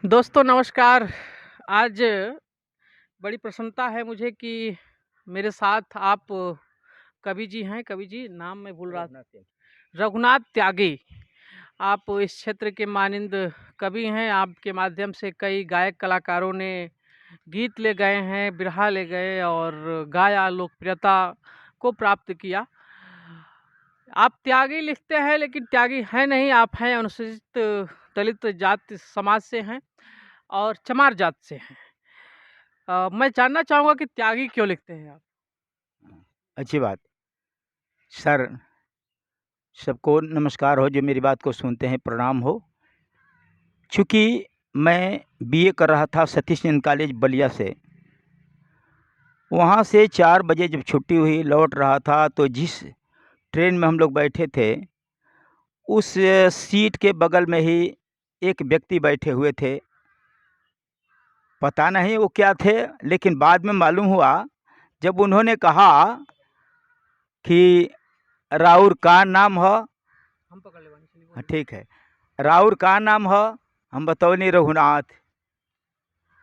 दोस्तों नमस्कार। आज बड़ी प्रसन्नता है मुझे कि मेरे साथ आप कवि जी हैं। कवि जी नाम मैं भूल रहा था। रघुनाथ त्यागी। आप इस क्षेत्र के मानिंद कवि हैं। आपके माध्यम से कई गायक कलाकारों ने गीत ले गए हैं, बिरहा ले गए और गाया, लोकप्रियता को प्राप्त किया। आप त्यागी लिखते हैं लेकिन त्यागी हैं नहीं, आप हैं अनुसूचित दलित जाति समाज से हैं और चमार जात से हैं। मैं जानना चाहूँगा कि त्यागी क्यों लिखते हैं आप? अच्छी बात। सर, सबको नमस्कार हो, जो मेरी बात को सुनते हैं, प्रणाम हो। चूँकि मैं बीए कर रहा था सतीश चंद्र कॉलेज बलिया से, वहाँ से 4 बजे जब छुट्टी हुई, लौट रहा था, तो जिस ट्रेन में हम लोग बैठे थे, उस सीट के बगल में ही एक व्यक्ति बैठे हुए थे। पता नहीं वो क्या थे, लेकिन बाद में मालूम हुआ, जब उन्होंने कहा कि राउर का नाम ह? हम पकड़ ले बानी, चलिए हाँ, बोलिए। ठीक है। राउर का नाम ह? हम बतौनी रघुनाथ।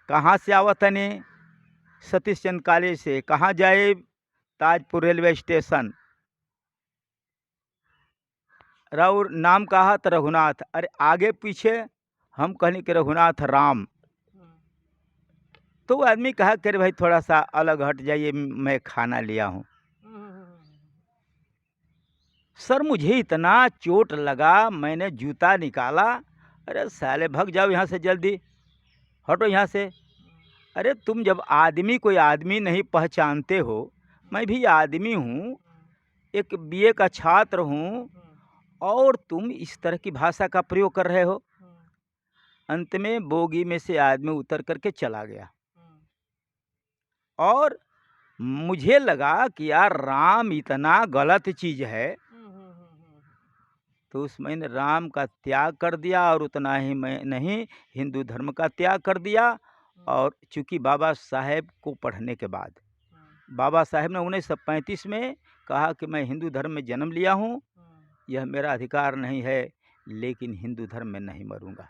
कहाँ से आवत तनी? सतीश चंद्र कॉलेज से। कहाँ जाए? Tajpur railway station. राउर नाम कहा तो रघुनाथ। अरे आगे पीछे? हम कहनी कि रघुनाथ राम। हुँ, तो वो आदमी कहा कि अरे भाई थोड़ा सा अलग हट जाइए, मैं खाना लिया हूँ। हुँ, हुँ, हुँ, हुँ। सर मुझे इतना चोट लगा, मैंने जूता निकाला। अरे साले भग जाओ यहाँ से जल्दी, हटो यहाँ से। अरे तुम जब आदमी कोई आदमी नहीं पहचानते हो, मैं भी आदमी हूँ, एक बीए का छात्र हूँ, और तुम इस तरह की भाषा का प्रयोग कर रहे हो। अंत में बोगी में से आदमी उतर करके चला गया, और मुझे लगा कि यार राम इतना गलत चीज़ है, तो उस मैंने राम का त्याग कर दिया, और उतना ही मैं नहीं, हिंदू धर्म का त्याग कर दिया। और चूँकि बाबा साहेब को पढ़ने के बाद, बाबा साहेब ने 1935 में कहा कि मैं हिंदू धर्म में जन्म लिया हूँ, यह मेरा अधिकार नहीं है, लेकिन हिंदू धर्म में नहीं मरूंगा।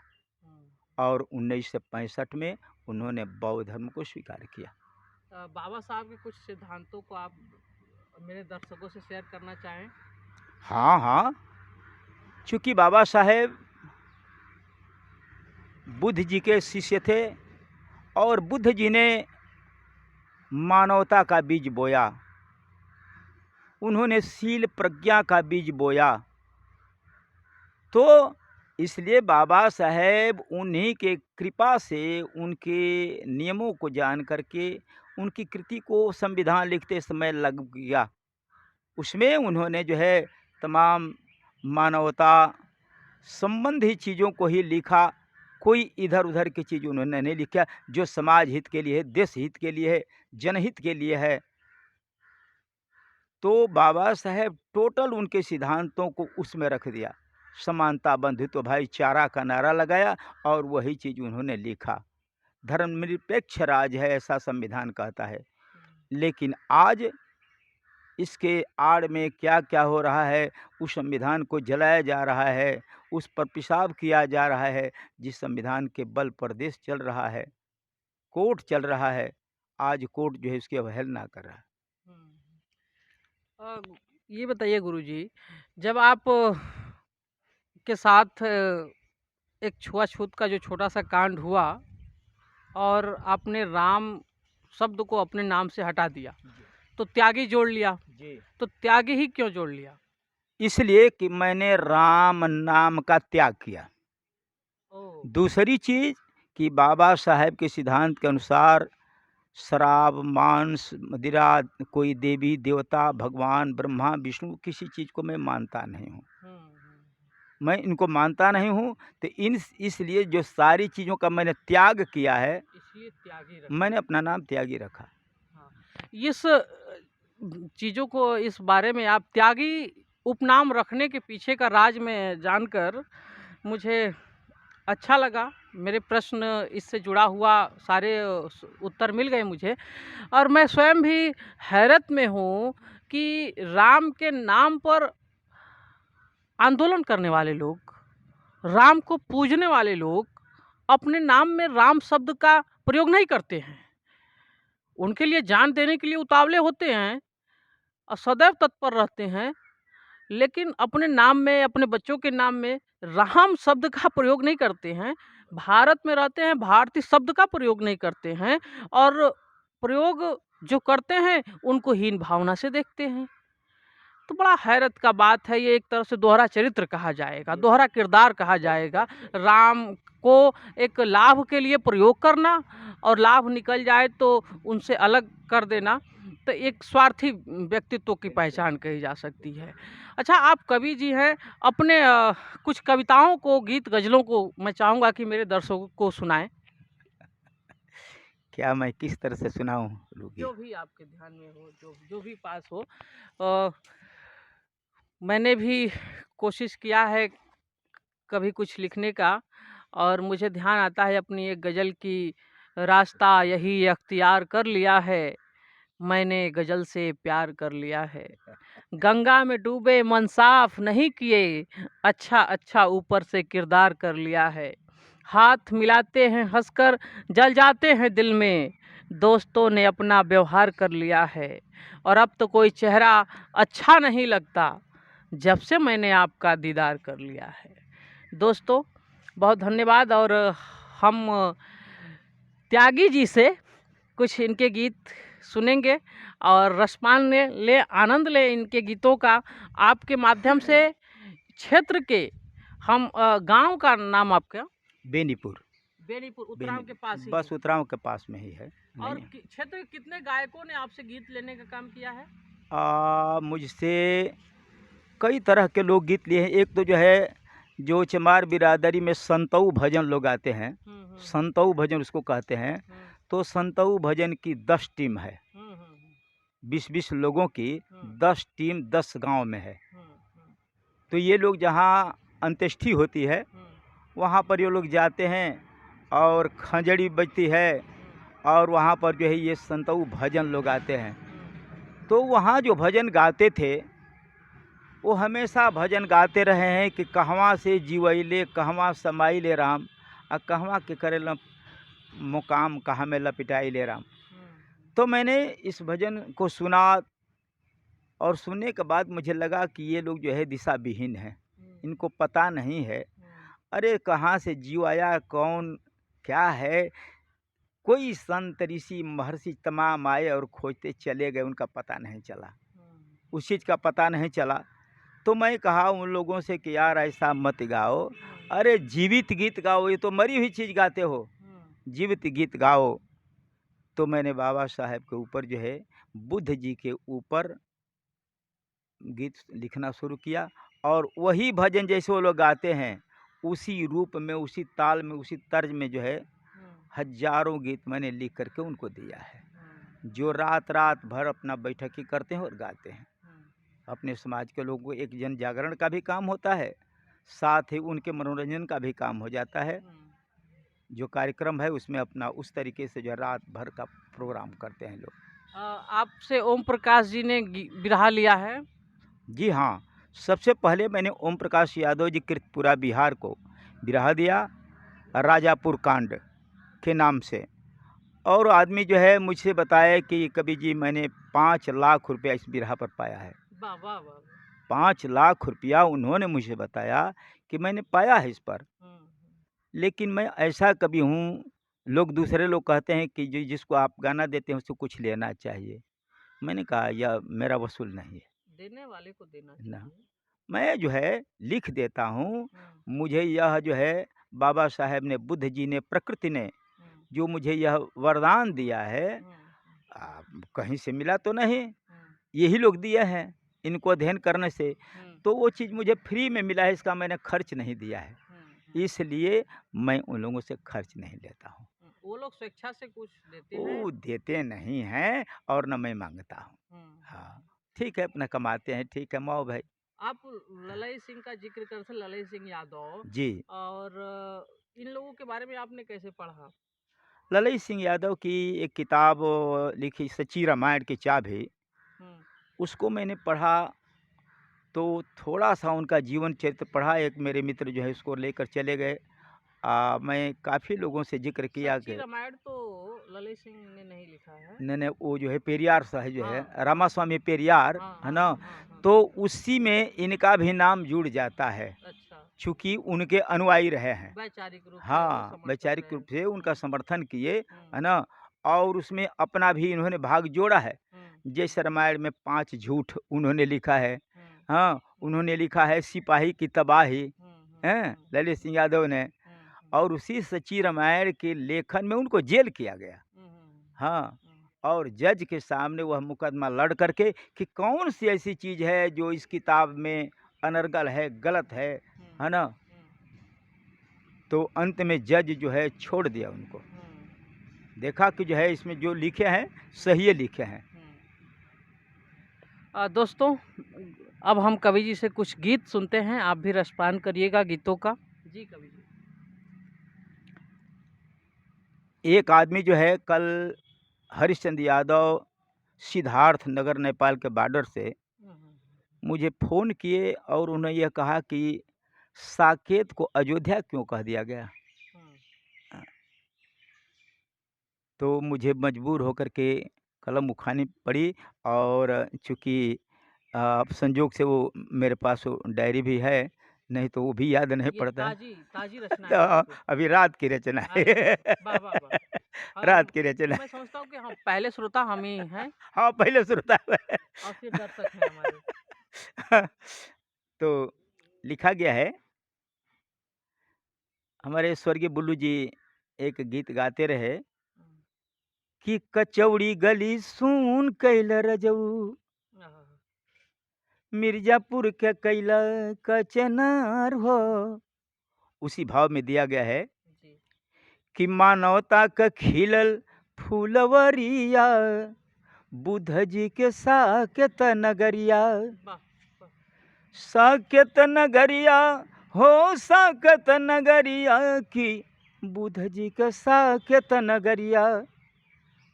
और 1965 में उन्होंने बौद्ध धर्म को स्वीकार किया। बाबा साहब के कुछ सिद्धांतों को आप मेरे दर्शकों से शेयर करना चाहें? हाँ हाँ, चूँकि बाबा साहेब बुद्ध जी के शिष्य थे, और बुद्ध जी ने मानवता का बीज बोया, उन्होंने शील प्रज्ञा का बीज बोया। तो इसलिए बाबा साहेब उन्हीं के कृपा से, उनके नियमों को जान करके, उनकी कृति को संविधान लिखते समय लग गया। उसमें उन्होंने जो है तमाम मानवता संबंधी चीज़ों को ही लिखा, कोई इधर उधर की चीज़ उन्होंने नहीं लिखा, जो समाज हित के लिए है, देश हित के लिए है, जनहित के लिए है। तो बाबा साहेब टोटल उनके सिद्धांतों को उसमें रख दिया, समानता, बंधुत्व, भाईचारा का नारा लगाया, और वही चीज़ उन्होंने लिखा। धर्मनिरपेक्ष राज है, ऐसा संविधान कहता है। लेकिन आज इसके आड़ में क्या क्या हो रहा है, उस संविधान को जलाया जा रहा है, उस पर पेशाब किया जा रहा है। जिस संविधान के बल पर देश चल रहा है, कोर्ट चल रहा है, आज कोर्ट जो है उसकी अवहेलना कर रहा है। अ, ये बताइए गुरुजी, जब आप के साथ एक छुआछूत का जो छोटा-सा कांड हुआ और आपने राम शब्द को अपने नाम से हटा दिया, तो त्यागी जोड़ लिया। जी, तो त्यागी ही क्यों जोड़ लिया? इसलिए कि मैंने राम नाम का त्याग किया। ओह! दूसरी चीज़ कि बाबा साहेब के सिद्धांत के अनुसार शराब, मांस, मदिरा, कोई देवी देवता, भगवान, ब्रह्मा, विष्णु, किसी चीज़ को मैं मानता नहीं हूँ। मैं इनको मानता नहीं हूँ, तो इसलिए जो सारी चीज़ों का मैंने त्याग किया है, इसलिए त्यागी रखा। मैंने अपना नाम त्यागी रखा। हाँ, इस चीज़ों को, इस बारे में आप त्यागी उपनाम रखने के पीछे का राज में जानकर मुझे अच्छा लगा। मेरे प्रश्न इससे जुड़ा हुआ सारे उत्तर मिल गए मुझे, और मैं स्वयं भी हैरत में हूँ कि राम के नाम पर आंदोलन करने वाले लोग, राम को पूजने वाले लोग अपने नाम में राम शब्द का प्रयोग नहीं करते हैं। उनके लिए जान देने के लिए उतावले होते हैं और सदैव तत्पर रहते हैं, लेकिन अपने नाम में, अपने बच्चों के नाम में राम शब्द का प्रयोग नहीं करते हैं। भारत में रहते हैं, भारतीय शब्द का प्रयोग नहीं करते हैं, और प्रयोग जो करते हैं उनको हीन भावना से देखते हैं। तो बड़ा हैरत का बात है, ये एक तरह से दोहरा चरित्र कहा जाएगा, दोहरा किरदार कहा जाएगा। राम को एक लाभ के लिए प्रयोग करना और लाभ निकल जाए तो उनसे अलग कर देना, तो एक स्वार्थी व्यक्तित्व की पहचान कही जा सकती है। अच्छा, आप कवि जी हैं, अपने कुछ कविताओं को, गीत गज़लों को मैं चाहूँगा कि मेरे दर्शकों को सुनाएँ। क्या मैं किस तरह से सुनाऊँ लोगी? जो भी आपके ध्यान में हो, जो भी पास हो। अ, मैंने भी कोशिश किया है कभी कुछ लिखने का, और मुझे ध्यान आता है अपनी एक गज़ल की, रास्ता यही अख्तियार कर लिया है, मैंने गज़ल से प्यार कर लिया है। गंगा में डूबे मन साफ नहीं किए, अच्छा अच्छा ऊपर से किरदार कर लिया है। हाथ मिलाते हैं हंसकर, जल जाते हैं दिल में, दोस्तों ने अपना व्यवहार कर लिया है। और अब तो कोई चेहरा अच्छा नहीं लगता, जब से मैंने आपका दीदार कर लिया है। दोस्तों, बहुत धन्यवाद। और हम त्यागी जी से कुछ इनके गीत सुनेंगे और रसपान ले आनंद ले इनके गीतों का। आपके माध्यम से क्षेत्र के हम गांव का नाम आपका? बेनीपुर। बेनीपुर, उतराव के पास ही बस है। उतराव के पास में ही है। और नहीं क्षेत्र के कितने गायकों ने आपसे गीत लेने का काम किया है? मुझसे कई तरह के लोग गीत लिए हैं। एक तो जो है, जो चमार बिरादरी में संतऊ भजन लोग आते हैं, संतऊ भजन उसको कहते हैं। तो संतऊ भजन की 10 टीम है, 20-20 लोगों की 10 टीम 10 गांव में है। तो ये लोग जहाँ अंत्येष्टि होती है वहाँ पर ये लोग जाते हैं और खंजड़ी बजती है, और वहाँ पर जो है ये संतऊ भजन लोग आते हैं। तो वहाँ जो भजन गाते थे वो हमेशा भजन गाते रहे हैं कि कहवा से जीवैले कहवा समाइले राम, आ कहवा के करे मुकाम कहाँ में लपिटाइले राम। तो मैंने इस भजन को सुना, और सुनने के बाद मुझे लगा कि ये लोग जो है दिशा विहीन हैं, इनको पता नहीं है। अरे कहाँ से जीव आया, कौन क्या है, कोई संत ऋषि महर्षि तमाम आए और खोजते चले गए, उनका पता नहीं चला, उस चीज़ का पता नहीं चला। तो मैं कहा उन लोगों से कि यार ऐसा मत गाओ, अरे जीवित गीत गाओ, ये तो मरी हुई चीज़ गाते हो, जीवित गीत गाओ। तो मैंने बाबा साहेब के ऊपर जो है, बुद्ध जी के ऊपर गीत लिखना शुरू किया, और वही भजन जैसे वो लोग गाते हैं उसी रूप में, उसी ताल में, उसी तर्ज में जो है हजारों गीत मैंने लिख करके उनको दिया है, जो रात रात भर अपना बैठकी करते हैं और गाते हैं। अपने समाज के लोगों को एक जन जागरण का भी काम होता है, साथ ही उनके मनोरंजन का भी काम हो जाता है। जो कार्यक्रम है उसमें अपना उस तरीके से जो रात भर का प्रोग्राम करते हैं लोग। आपसे ओम प्रकाश जी ने बिरहा लिया है? जी हाँ, सबसे पहले मैंने ओम प्रकाश यादव जी कृतपुरा बिहार को बिरहा दिया, राजापुर कांड के नाम से। और आदमी जो है मुझसे बताया कि कवि जी मैंने 5 लाख रुपया इस बिरहा पर पाया है। वाह वाह वाह। 5 लाख रुपया उन्होंने मुझे बताया कि मैंने पाया है इस पर। लेकिन मैं ऐसा कवि हूँ, लोग दूसरे लोग कहते हैं कि जिसको आप गाना देते हैं उसको कुछ लेना चाहिए। मैंने कहा यह मेरा वसूल नहीं है, देने वाले को देना ना चाहिए। मैं जो है लिख देता हूँ। मुझे यह जो है बाबा साहेब ने, बुद्ध जी ने, प्रकृति ने जो मुझे यह वरदान दिया है, कहीं से मिला तो नहीं, यही लोग दिए हैं इनको अध्ययन करने से। तो वो चीज़ मुझे फ्री में मिला है, इसका मैंने खर्च नहीं दिया है, इसलिए मैं उन लोगों से खर्च नहीं लेता हूँ। वो लोग स्वेच्छा से कुछ देते हैं? वो देते नहीं हैं और न मैं मांगता हूँ। हाँ, ठीक है, अपना कमाते हैं, ठीक है माओ भाई। आप ललई सिंह का जिक्र कर थे, ललई सिंह यादव, जी, और इन लोगों के बारे में आपने कैसे पढ़ा? ललई सिंह यादव की एक किताब लिखी, सच्ची रामायण की चाबी, उसको मैंने पढ़ा। तो थोड़ा सा उनका जीवन चरित्र पढ़ा, एक मेरे मित्र जो है उसको लेकर चले गए, मैं काफ़ी लोगों से जिक्र किया सच्ची कि रामायण तो ललित सिंह ने नहीं लिखा है। नहीं, वो जो है पेरियार साहब जो है, हाँ, हाँ, रामास्वामी पेरियार, हाँ, है हाँ, ना? हाँ, हाँ, हाँ। तो उसी में इनका भी नाम जुड़ जाता है, अच्छा, चूँकि उनके अनुयायी रहे हैं। वैचारिक रूप से वो हाँ, समर्थक वैचारिक रहे। रूप से उनका समर्थन किए, है हुँ, ना? और उसमें अपना भी इन्होंने भाग जोड़ा है। हुँ, जैसे रामायण में 5 झूठ उन्होंने लिखा है। हुँ, हाँ, हुँ, उन्होंने लिखा है सिपाही की तबाही, हुँ, हुँ, हैं? हुँ, ललित सिंह यादव ने। हुँ, हुँ, और उसी सच्ची रामायण के लेखन में उनको जेल किया गया। हुँ, हुँ, हाँ, हुँ, और जज के सामने वह मुकदमा लड़ करके कि कौन-सी ऐसी चीज़ है जो इस किताब में अनर्गल है, गलत हुँ, है ना? हुँ, तो अंत में जज जो है छोड़ दिया उनको। हुँ, देखा कि जो है इसमें जो लिखे हैं, सही लिखे हैं। हुँ। दोस्तों, अब हम कवि जी से कुछ गीत सुनते हैं, आप भी रसपान करिएगा गीतों का। जी कवि जी। एक आदमी जो है कल हरिश्चंद्र यादव सिद्धार्थ नगर नेपाल के बॉर्डर से हुँ, हुँ, मुझे फ़ोन किए और उन्होंने यह कहा कि साकेत को अयोध्या क्यों कह दिया गया? हुँ, अ, तो मुझे मजबूर होकर के कलम उठानी पड़ी। और चूँकि अब संजोग से वो मेरे पास वो डायरी भी है, नहीं तो वो भी याद नहीं ये पड़ता। ताज़ी रचना है तो आपकी। अभी रात की रचना है। अरे वाह! वाह, वाह, वाह! रात हम की रचना। मैं समझता हूँ कि हम पहले श्रोता हम ही हैं हाँ, पहले श्रोता मैं। और फिर दर्शक हैं हमारे। तो लिखा गया है, हमारे स्वर्गीय बुल्लू जी एक गीत गाते रहे हुँ, कि कचौड़ी गली सुन कैल रजऊ, आहा! मिर्जापुर के कैला कचनार हो। उसी भाव में दिया गया है जी। कि मानवता का खिलल फूलवरिया, बुद्ध जी के साकेत नगरिया, वाह! वाह! साकेत नगरिया हो, साकेत नगरिया की, बुद्ध जी के साकेत नगरिया,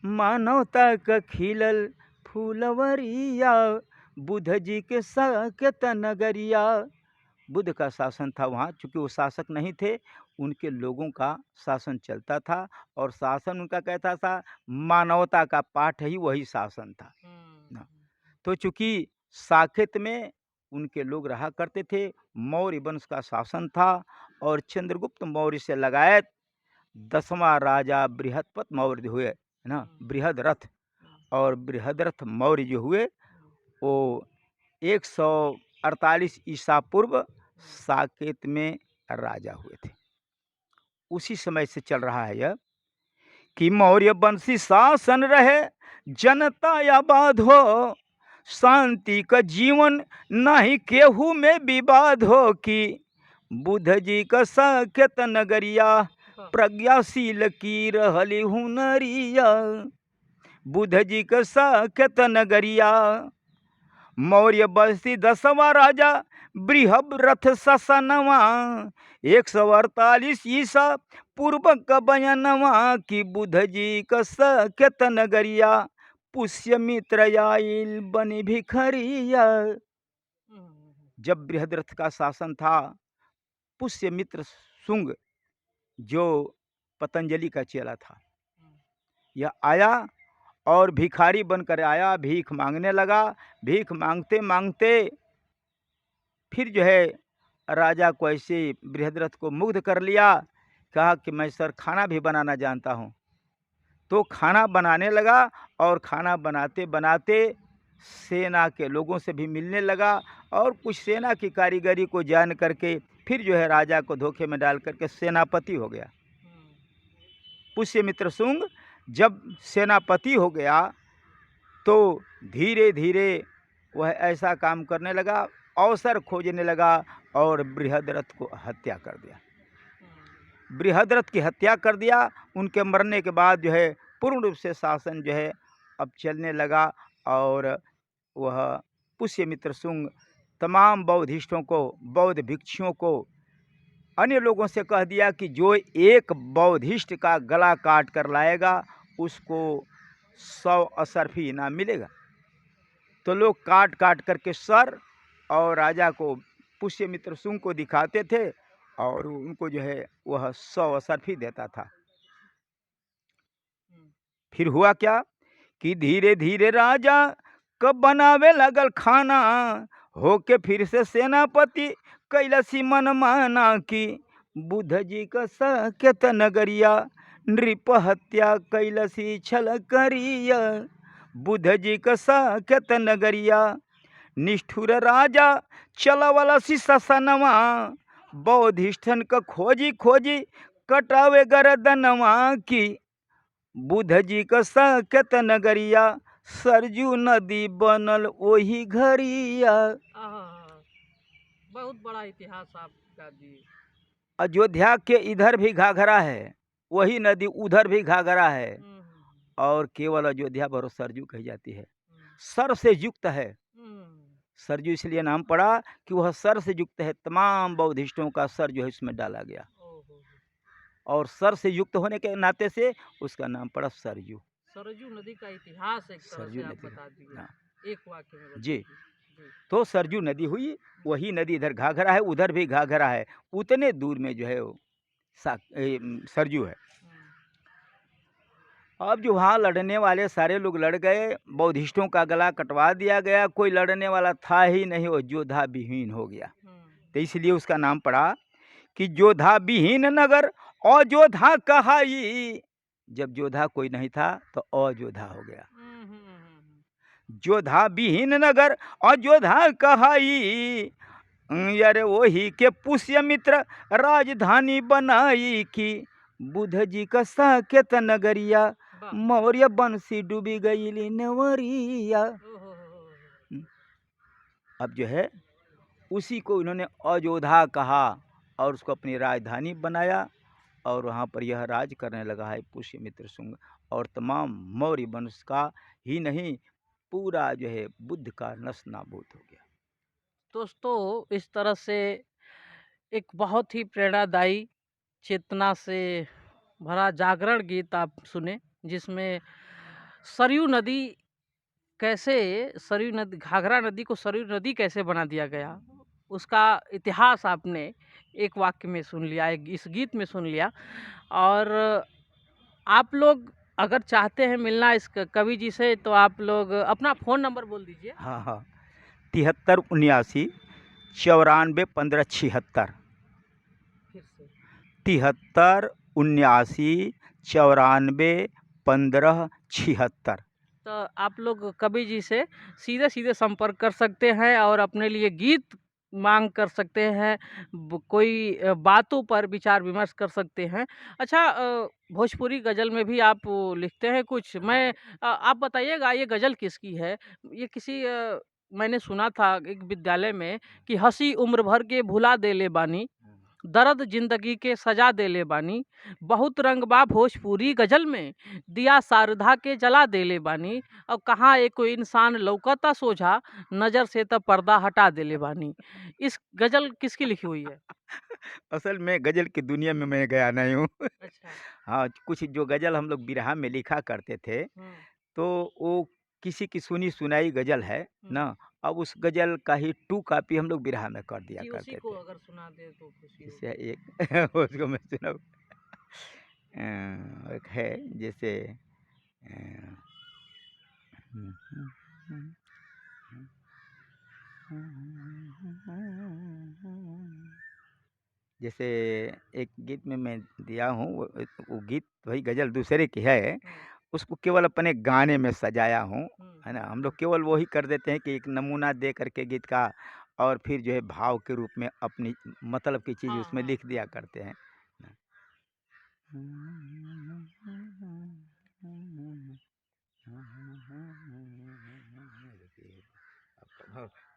मानवता का खिलल फूलवरिया, बुद्ध जी के साकेत नगरिया। बुद्ध का शासन था वहाँ, चूँकि वो शासक नहीं थे, उनके लोगों का शासन चलता था। और शासन उनका कैसा था? मानवता का पाठ ही वही शासन था हुँ, ना। तो चूँकि साकेत में उनके लोग रहा करते थे, मौर्य वंश का शासन था। और चंद्रगुप्त मौर्य से लगायत 10वां राजा बृहस्पति मौर्य जो हुए, है ना? हुँ, बृहद्रथ, हुँ, और बृहद्रथ मौर्य जो हुए, हुँ, वो 148 ईसा पूर्व हुँ, साकेत में राजा हुए थे। उसी समय से चल रहा है यह कि मौर्य वंशी शासन रहे, जनता आबाद हो, शांति का जीवन नहीं केहू में विवाद हो। कि बुद्ध जी का साकेत नगरिया, वाह! प्रज्ञाशील की रहली हुनरिया, बुद्ध जी का साकेत नगरिया, मौर्य बस्ती 10वां राजा बृहद्रथ ससनवा, 148 ईसा पूर्व का बयानवा, की बुद्ध जी का साकेत नगरिया, पुष्य मित्र आइल बनी भिखरिया। हुँ, हुँ, हुँ, जब बृहद्रथ का शासन था, पुष्य मित्र शुंग जो पतंजलि का चेला था, हुँ, यह आया और भिखारी बनकर आया, भीख मांगने लगा। भीख मांगते मांगते फिर जो है राजा को ऐसे बृहद्रथ को मुग्ध कर लिया। कहा कि मैं सर खाना भी बनाना जानता हूँ। तो खाना बनाने लगा, और खाना बनाते बनाते सेना के लोगों से भी मिलने लगा। और कुछ सेना की कारीगरी को जान करके फिर जो है राजा को धोखे में डाल करके सेनापति हो गया। हुँ, पुष्यमित्र शुंग जब सेनापति हो गया, तो धीरे धीरे वह ऐसा काम करने लगा, अवसर खोजने लगा, और बृहद्रथ को हत्या कर दिया। हुँ, बृहद्रथ की हत्या कर दिया। उनके मरने के बाद जो है पूर्ण रूप से शासन जो है अब चलने लगा। और वह पुष्यमित्र शुंग तमाम बौद्धिस्टों को, बौद्ध भिक्षुओं को, अन्य लोगों से कह दिया कि जो एक बौद्धिस्ट का गला काट कर लाएगा, उसको 100 असरफी इनाम मिलेगा। तो लोग काट काट करके सर और राजा को, पुष्यमित्र शुंग को दिखाते थे, और उनको जो है वह 100 सर्फी देता था। फिर हुआ क्या कि धीरे धीरे राजा कब बनावे लगल खाना, होके फिर से सेनापति कैलसी मन माना कि बुद्ध जी का साकेत नगरिया नृप हत्या कैलसी छल करिया। बुद्ध जी का साकेत नगरिया निष्ठुर राजा चलवलसी ससनवा, बौद्धिष्ठन का खोजी खोजी कटावे गरदनवा की बुद्ध जी का साकेत नगरिया सरजू नदी बनल वही घरिया। आहा, बहुत बड़ा इतिहास आप बता दिए। अयोध्या के इधर भी घाघरा है, वही नदी उधर भी घाघरा है, और केवल अयोध्या भरो सरजू कही जाती है। सर से युक्त है, सरजू इसलिए नाम पड़ा कि वह सर से युक्त है। तमाम बौद्धिष्टों का सर जो है इसमें डाला गया, और सर से युक्त होने के नाते से उसका नाम पड़ा सरजू। सरजू नदी का इतिहास एक तरह सरजू से आप नदी, बता दिए हाँ। एक वाक्य में बता जी। दिए। तो सरजू नदी हुई, वही नदी इधर घाघरा है, उधर भी घाघरा है, उतने दूर में जो है वो सरजू है। अब जो वहाँ लड़ने वाले सारे लोग लड़ गए, बौद्धिष्टों का गला कटवा दिया गया, कोई लड़ने वाला था ही नहीं, वो योद्धा विहीन हो गया। तो इसलिए उसका नाम पड़ा कि योद्धा विहीन नगर अयोध्या कहाई। जब योद्धा कोई नहीं था तो अयोध्या हो गया। योद्धा विहीन नगर अयोध्या कहाई, यारे वही के पुष्यमित्र राजधानी बनाई की बुद्ध जी का साकेत नगरिया मौर्य बंसी डूबी गई नवरिया। अब जो है उसी को इन्होंने अयोध्या कहा और उसको अपनी राजधानी बनाया, और वहाँ पर यह राज करने लगा है पुष्यमित्र शुंग, और तमाम मौर्य वंश का ही नहीं, पूरा जो है बुद्ध का नस नाबूद हो गया। दोस्तों, इस तरह से एक बहुत ही प्रेरणादायी, चेतना से भरा जागरण गीत आप सुने, जिसमें सरयू नदी कैसे, सरयू नदी, घाघरा नदी को सरयू नदी कैसे बना दिया गया, उसका इतिहास आपने एक वाक्य में सुन लिया, इस गीत में सुन लिया। और आप लोग अगर चाहते हैं मिलना इस कवि जी से, तो आप लोग अपना फ़ोन नंबर बोल दीजिए। हाँ, 73 79 94 15 76। फिर से 73 79 94 15 76। तो आप लोग कवि जी से सीधे सीधे संपर्क कर सकते हैं और अपने लिए गीत मांग कर सकते हैं, कोई बातों पर विचार विमर्श कर सकते हैं। अच्छा, भोजपुरी गज़ल में भी आप लिखते हैं कुछ, मैं आप बताइएगा ये गज़ल किसकी है? ये किसी मैंने सुना था एक विद्यालय में कि हंसी उम्र भर के भुला देले बानी, दर्द जिंदगी के सजा देले बानी, बहुत रंगबा भोजपुरी गजल में, दिया शारदा के जला देले बानी, अब कहाँ एक कोई इंसान लौकता सोझा, नजर से तब पर्दा हटा देले बानी। इस गजल किसकी लिखी हुई है? असल में गजल की दुनिया में मैं गया नहीं हूँ। अच्छा। हाँ, कुछ जो गजल हम लोग बिरहा में लिखा करते थे, तो वो किसी की सुनी सुनाई गजल है ना, अब उस गजल का ही 2 कॉपी हम लोग बिरहा में कर दिया जी, उसी करते को थे। अगर सुना दे तो खुशी जैसे होगी। एक उसको मैं सुनाऊँ, एक है जैसे जैसे एक गीत में मैं दिया हूँ, वो गीत वही गजल दूसरे की है, उसको केवल अपने गाने में सजाया हूँ, है ना। हम लोग केवल वही कर देते हैं कि एक नमूना दे करके गीत का, और फिर जो है भाव के रूप में अपनी मतलब की चीज़ उसमें लिख दिया करते हैं।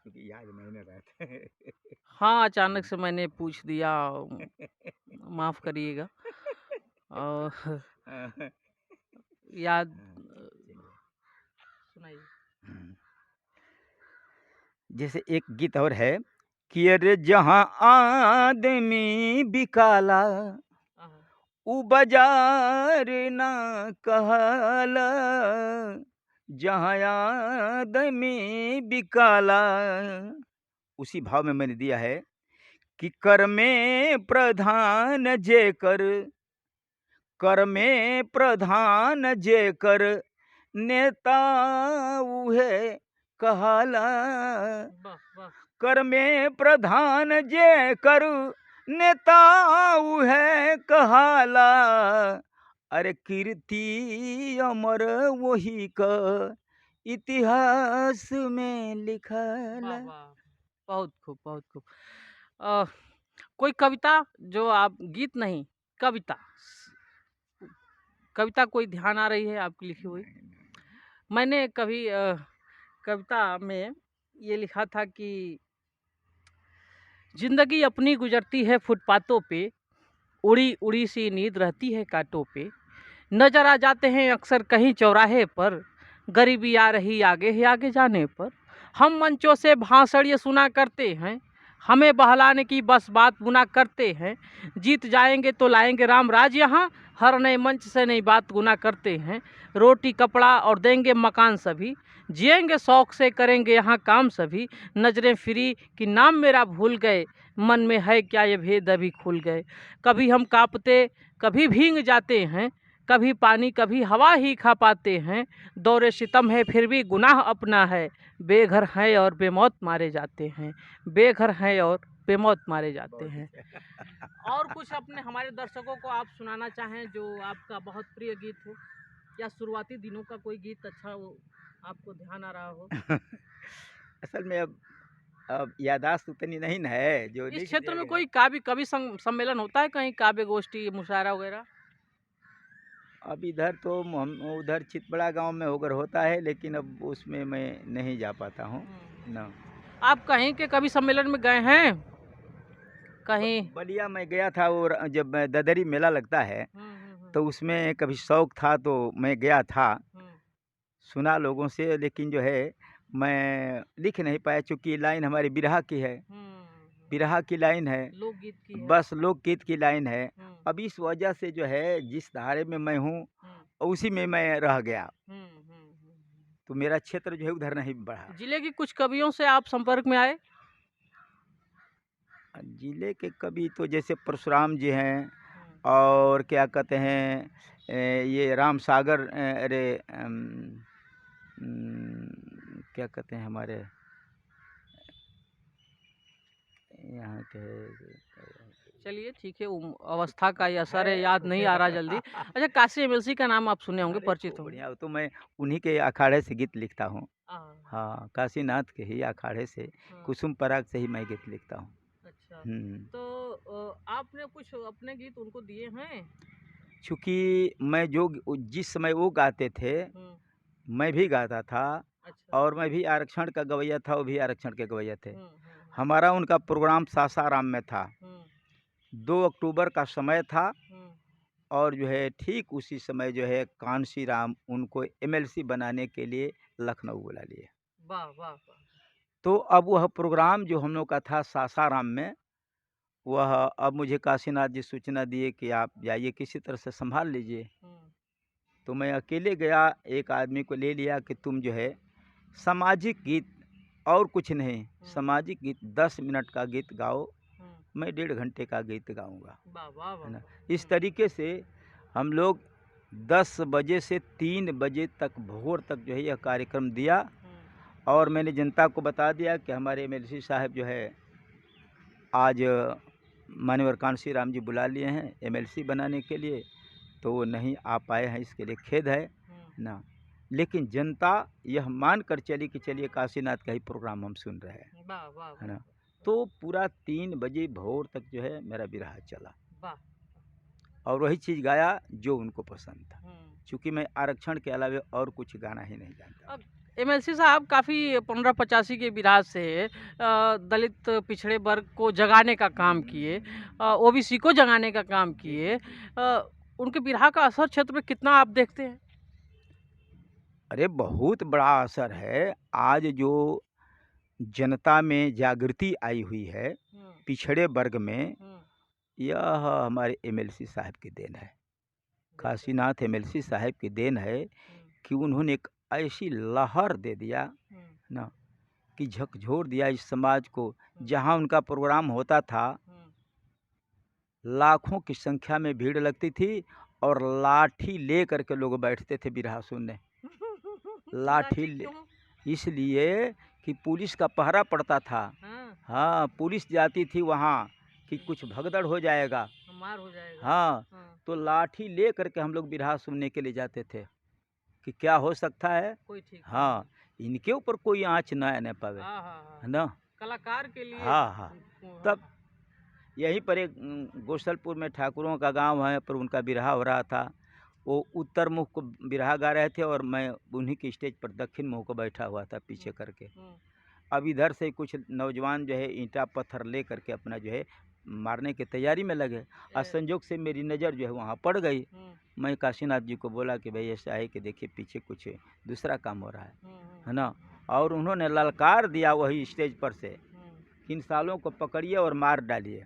क्योंकि याद नहीं ना रहता। हाँ, अचानक से मैंने पूछ दिया, माफ़ करिएगा। और याद सुनाइए। जैसे एक गीत और है कि अरे जहाँ आदमी बिकाला आहा। उ बाजार ना कहला, जहाँ आदमी बिकाला, उसी भाव में मैंने दिया है कि कर में प्रधान जे कर में प्रधान जे कर नेता उहे कहाला। वाह वाह कर में प्रधान जे कर नेता उहे कहाला। अरे कीर्ति अमर वही का इतिहास में वाह लिखला। वाह बहुत खूब बहुत खूब। अ, कोई कविता जो आप गीत नहीं कविता कविता कोई ध्यान आ रही है आपकी लिखी हुई? मैंने कभी कविता में ये लिखा था कि जिंदगी अपनी गुजरती है फुटपाथों पे, उड़ी उड़ी सी नींद रहती है कांटों पे, नजर आ जाते हैं अक्सर कहीं चौराहे पर, गरीबी आ रही आगे ही आगे जाने पर। हम मंचों से भाषण ये सुना करते हैं, हमें बहलाने की बस बात बुना करते हैं, जीत जाएंगे तो लाएंगे राम राज यहाँ, हर नए मंच से नई बात गुना करते हैं। रोटी कपड़ा और देंगे मकान सभी, जिएंगे शौक से करेंगे यहाँ काम सभी, नजरें फिरी कि नाम मेरा भूल गए, मन में है क्या ये भेद अभी खुल गए। कभी हम कांपते कभी भीग जाते हैं, कभी पानी कभी हवा ही खा पाते हैं, दौरे सितम है फिर भी गुनाह अपना है, बेघर हैं और बेमौत मारे जाते हैं, बेघर हैं और बेमौत मारे जाते हैं। और कुछ अपने हमारे दर्शकों को आप सुनाना चाहें जो आपका बहुत प्रिय गीत हो, या शुरुआती दिनों का कोई गीत अच्छा हो आपको ध्यान आ रहा हो? असल में अब याददाश्त उतनी नहीं न है जो इस लिख क्षेत्र दिया में गया। कोई काव्य कवि सम्मेलन होता है कहीं, काव्य गोष्ठी मुशायरा वगैरह? अब इधर तो हम उधर चितबड़ा गांव में होकर होता है, लेकिन अब उसमें मैं नहीं जा पाता हूँ न। आप कहीं के कवि सम्मेलन में गए हैं कहीं? बलिया में गया था, और जब ददरी मेला लगता है तो उसमें कभी शौक था तो मैं गया था, सुना लोगों से, लेकिन जो है मैं लिख नहीं पाया, चूँकि लाइन हमारी बिरहा की है, बिरहा की लाइन है, लोकगीत की है। बस लोकगीत की लाइन है। हम्म, अब इस वजह से जो है जिस धारे में मैं हूँ हम्म, उसी में मैं रह गया, हम्म, हम्म, हम्म। तो मेरा क्षेत्र जो है उधर नहीं बढ़ा। जिले के कुछ कवियों से आप संपर्क में आए? जिले के कवि तो जैसे परशुराम जी हैं, और क्या कहते हैं ये राम सागर, अरे क्या कहते हैं हमारे यहाँ के चलिए ठीक है, अवस्था का ये असर है, याद नहीं आ रहा जल्दी। अच्छा, काशी एमएलसी का नाम आप सुने होंगे, अरे परिचित खूब होंगे। बढ़िया, तो मैं उन्हीं के अखाड़े से गीत लिखता हूँ। हाँ, हाँ, काशीनाथ के ही अखाड़े से, हाँ, कुसुम पराग से ही मैं गीत लिखता हूँ। अच्छा। हम्म। तो आपने कुछ अपने गीत उनको दिए हैं? चूँकि मैं जो जिस समय वो गाते थे हम्म, मैं भी गाता था, अच्छा। और मैं भी आरक्षण का गवैया था, वो भी आरक्षण के गवैया थे। हम्म, हमारा उनका प्रोग्राम सासाराम में था, हम्म, 2 अक्टूबर का समय था, हम्म, और जो है ठीक उसी समय जो है कांशी राम उनको एमएलसी बनाने के लिए लखनऊ बुला लिए। वाह वाह वाह। तो अब वह प्रोग्राम जो हम लोग का था सासाराम में, वह अब मुझे काशीनाथ जी सूचना दिए कि आप जाइए किसी तरह से संभाल लीजिए। हम्म, तो मैं अकेले गया, एक आदमी को ले लिया कि तुम जो है सामाजिक गीत और कुछ नहीं, सामाजिक गीत 10 मिनट का गीत गाओ, मैं 1.5 घंटे का गीत गाऊंगा, वाह वाह है वाह ना। वाह। इस तरीके से हम लोग 10 बजे से 3 बजे तक भोर तक जो है यह कार्यक्रम दिया, और मैंने जनता को बता दिया कि हमारे एमएलसी साहब जो है आज माननीय कांशी राम जी बुला लिए हैं एमएलसी बनाने के लिए, तो वो नहीं आ पाए हैं, इसके लिए खेद है ना। लेकिन जनता यह मान कर चली कि चलिए काशीनाथ का ही प्रोग्राम हम सुन रहे हैं, वाह वाह है ना। वाह। तो पूरा 3 बजे भोर तक जो है मेरा बिरहा चला, वाह। और वही चीज़ गाया जो उनको पसंद था, हम्म। क्योंकि मैं आरक्षण के अलावा और कुछ गाना ही नहीं जानता। अब एमएलसी साहब काफ़ी 1585 के विराज से दलित पिछड़े वर्ग को जगाने का काम किए, ओबीसी को जगाने का काम किए। उनके बिरहा का असर क्षेत्र में कितना आप देखते हैं? अरे बहुत बड़ा असर है। आज जो जनता में जागृति आई हुई है पिछड़े वर्ग में, यह हमारे एमएलसी साहब की देन है, काशीनाथ एमएलसी साहब की देन है कि उन्होंने एक ऐसी लहर दे दिया ना, कि झकझोर दिया इस समाज को। जहाँ उनका प्रोग्राम होता था लाखों की संख्या में भीड़ लगती थी और लाठी ले करके लोग बैठते थे बिरहा सुनने। लाठी ले क्यों? इसलिए कि पुलिस का पहरा पड़ता था। हाँ, हाँ, पुलिस जाती थी वहाँ कि कुछ भगदड़ हो जाएगा। मार हो जाएगा। हाँ, हाँ, तो लाठी ले करके हम लोग बिरहा सुनने के लिए जाते थे कि क्या हो सकता है। कोई ठीक नहीं हाँ, है। इनके ऊपर कोई आँच ना आने पावे, हाँ, हाँ, हाँ। है ना? कलाकार के लिए हाँ, हाँ। हाँ, तब यहीं पर एक गोसलपुर में ठाकुरों का गांव है, पर उनका बिरहा हो रहा था। वो उत्तर मुख को बिरहा गा रहे थे और मैं उन्हीं के स्टेज पर दक्षिण मुँह को बैठा हुआ था पीछे करके। हम्म, अब इधर से कुछ नौजवान जो है ईंटा पत्थर ले करके अपना जो है मारने की तैयारी में लगे और संजोग से मेरी नज़र जो है वहाँ पड़ गई। मैं काशीनाथ जी को बोला कि भाई ऐसा है कि देखिए पीछे कुछ दूसरा काम हो रहा है ना? और उन्होंने ललकार दिया वही स्टेज पर से, इन सालों को पकड़िए और मार डालिए।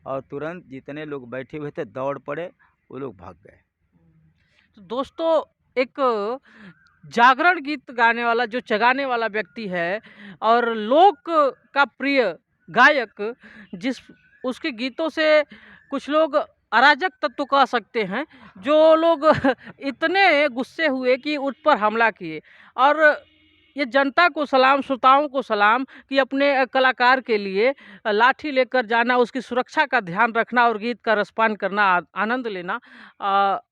और तुरंत जितने लोग बैठे हुए थे दौड़ पड़े, वो लोग भाग गए। तो दोस्तों, एक जागरण गीत गाने वाला, जो जगाने वाला व्यक्ति है और लोक का प्रिय गायक, जिस उसके गीतों से कुछ लोग अराजक तत्व कह सकते हैं, जो लोग इतने गुस्से हुए कि उस पर हमला किए। और ये जनता को सलाम, श्रोताओं को सलाम कि अपने कलाकार के लिए लाठी लेकर जाना, उसकी सुरक्षा का ध्यान रखना और गीत का रसपान करना, आनंद लेना,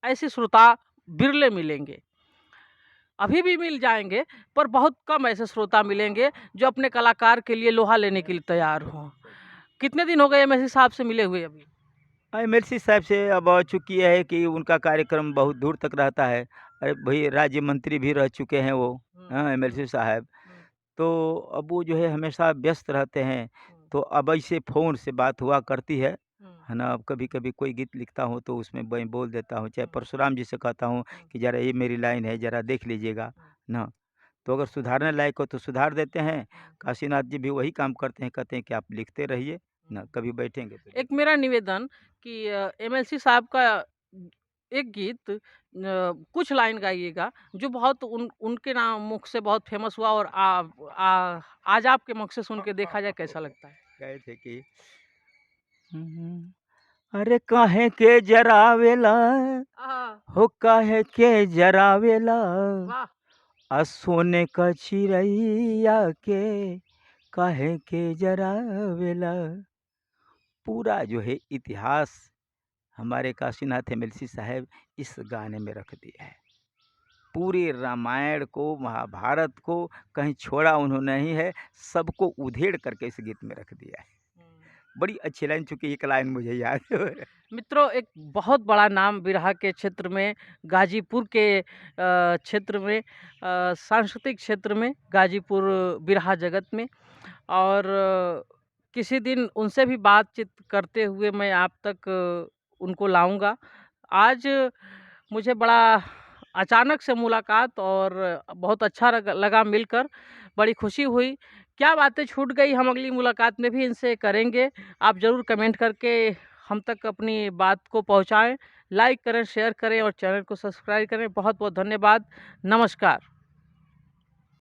ऐसे श्रोता बिरले मिलेंगे। अभी भी मिल जाएंगे, पर बहुत कम ऐसे श्रोता मिलेंगे जो अपने कलाकार के लिए लोहा लेने के लिए तैयार हों। कितने दिन हो गए एमएससी साहब से मिले हुए अभी? एमएलसी साहब से अब चूँकि ये है कि उनका कार्यक्रम बहुत दूर तक रहता है। अरे भाई, राज्य मंत्री भी रह चुके हैं वो, हाँ, एमएलसी साहब। तो अब वो जो है हमेशा व्यस्त रहते हैं, तो अब ऐसे फ़ोन से बात हुआ करती है ना? अब कभी-कभी कोई गीत लिखता हूँ तो उसमें मैं बोल देता हूँ, चाहे परशुराम जी से कहता हूँ कि ज़रा ये मेरी लाइन है, ज़रा देख लीजिएगा ना। तो अगर सुधारने लायक हो तो सुधार देते हैं। काशीनाथ जी भी वही काम करते हैं, कहते हैं कि आप लिखते रहिए ना, कभी बैठेंगे तो एक मेरा निवेदन कि एमएलसी साहब का एक गीत कुछ लाइन गाइएगा जो बहुत उनके नाम मुख से बहुत फेमस हुआ, और आज आपके मुख से सुन के देखा जाए कैसा लगता है। गए थे कि अरे काहे के जरावेला हो, काहे के जरावेला वाह। आ सोने का चिड़ैया के काहे के जरावेला। पूरा जो है इतिहास हमारे काशीनाथ एमएलसी साहब इस गाने में रख दिया है। पूरे रामायण को, महाभारत को कहीं छोड़ा उन्होंने नहीं है, सबको उधेड़ करके इस गीत में रख दिया है। बड़ी अच्छी लाइन, चूँकि एक लाइन मुझे याद है। मित्रों, एक बहुत बड़ा नाम बिरहा के क्षेत्र में, गाजीपुर के क्षेत्र में, सांस्कृतिक क्षेत्र में, गाजीपुर बिरहा जगत में। और किसी दिन उनसे भी बातचीत करते हुए मैं आप तक उनको लाऊंगा। आज मुझे बड़ा अचानक से मुलाकात और बहुत अच्छा लगा मिलकर, बड़ी खुशी हुई। क्या बातें छूट गई हम अगली मुलाकात में भी इनसे करेंगे। आप ज़रूर कमेंट करके हम तक अपनी बात को पहुंचाएं। लाइक करें, शेयर करें और चैनल को सब्सक्राइब करें। बहुत बहुत धन्यवाद। नमस्कार।